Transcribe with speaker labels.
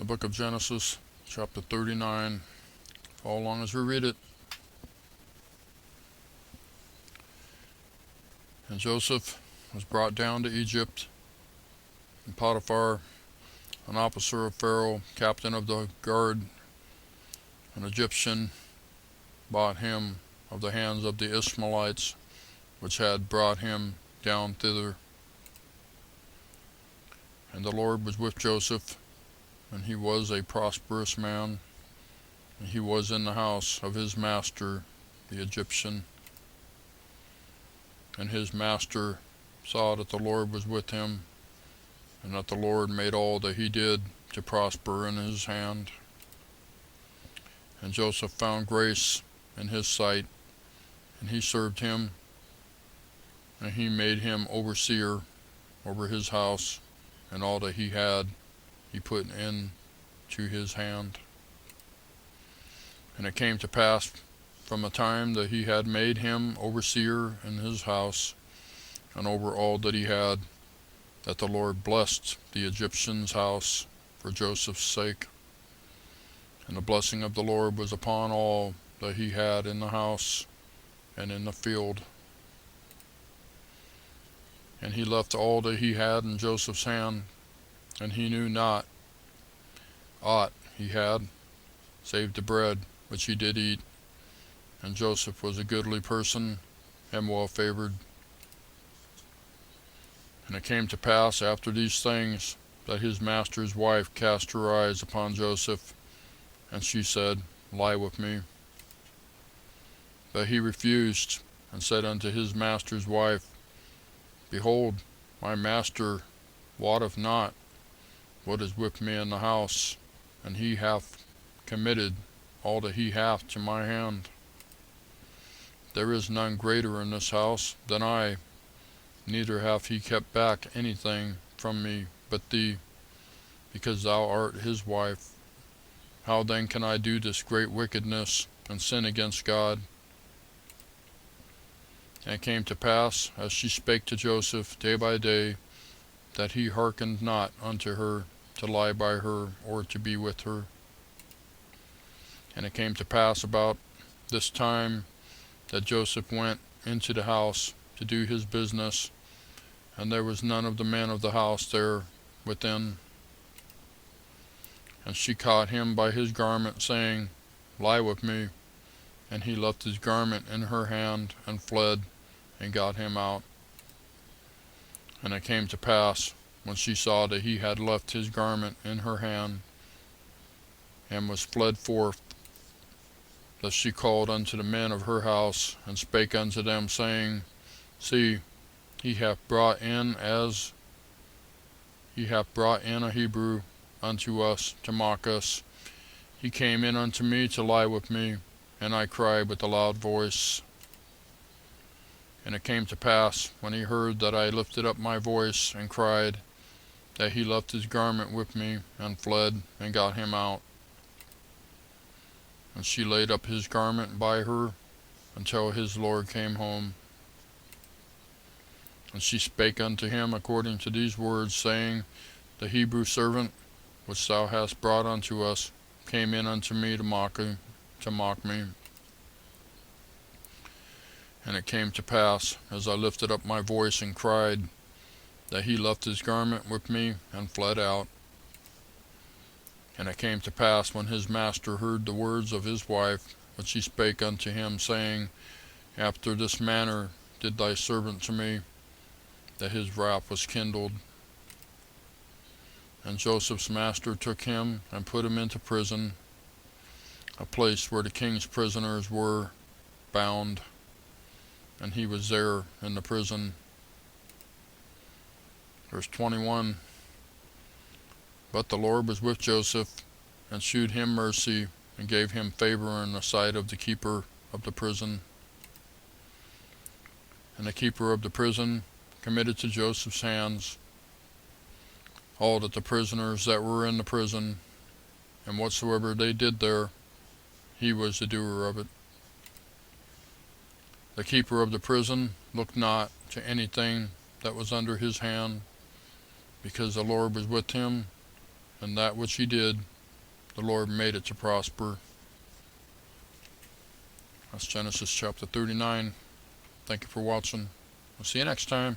Speaker 1: book of Genesis, chapter 39. Follow along as we read it. And Joseph was brought down to Egypt, and Potiphar, an officer of Pharaoh, captain of the guard, an Egyptian, bought him of the hands of the Ishmaelites, which had brought him down thither. And the Lord was with Joseph, and he was a prosperous man, and he was in the house of his master, the Egyptian. And his master saw that the Lord was with him, and that the Lord made all that he did to prosper in his hand. And Joseph found grace in his sight, and he served him, and he made him overseer over his house, and all that he had he put into his hand. And it came to pass from the time that he had made him overseer in his house, and over all that he had, that the Lord blessed the Egyptian's house for Joseph's sake. And the blessing of the Lord was upon all that he had in the house and in the field. And he left all that he had in Joseph's hand, and he knew not aught he had, save the bread which he did eat. And Joseph was a goodly person, and well favored. And it came to pass after these things, that his master's wife cast her eyes upon Joseph, and she said, Lie with me. But he refused, and said unto his master's wife, Behold, my master wotteth not what is with me in the house, and he hath committed all that he hath to my hand. There is none greater in this house than I, neither hath he kept back anything from me but thee, because thou art his wife. How then can I do this great wickedness, and sin against God? And it came to pass, as she spake to Joseph day by day, that he hearkened not unto her to lie by her or to be with her. And it came to pass about this time that Joseph went into the house to do his business, and there was none of the men of the house there within. And she caught him by his garment, saying, Lie with me. And he left his garment in her hand, and fled, and got him out. And it came to pass, when she saw that he had left his garment in her hand, and was fled forth, that she called unto the men of her house, and spake unto them, saying, See, he hath brought in a Hebrew unto us to mock us. He came in unto me to lie with me, and I cried with a loud voice. And it came to pass, when he heard that I lifted up my voice and cried, that he left his garment with me, and fled, and got him out. And she laid up his garment by her until his Lord came home. And she spake unto him according to these words, saying, The Hebrew servant which thou hast brought unto us came in unto me to mock me. And it came to pass, as I lifted up my voice and cried, that he left his garment with me and fled out. And it came to pass, when his master heard the words of his wife, which she spake unto him, saying, After this manner did thy servant to me, that his wrath was kindled. And Joseph's master took him and put him into prison, a place where the king's prisoners were bound, and he was there in the prison. Verse 21. But the Lord was with Joseph, and shewed him mercy, and gave him favor in the sight of the keeper of the prison. And the keeper of the prison committed to Joseph's hands all that the prisoners that were in the prison, and whatsoever they did there, he was the doer of it. The keeper of the prison looked not to anything that was under his hand, because the Lord was with him, and that which he did the Lord made it to prosper. That's Genesis chapter 39. Thank you for watching. We'll see you next time.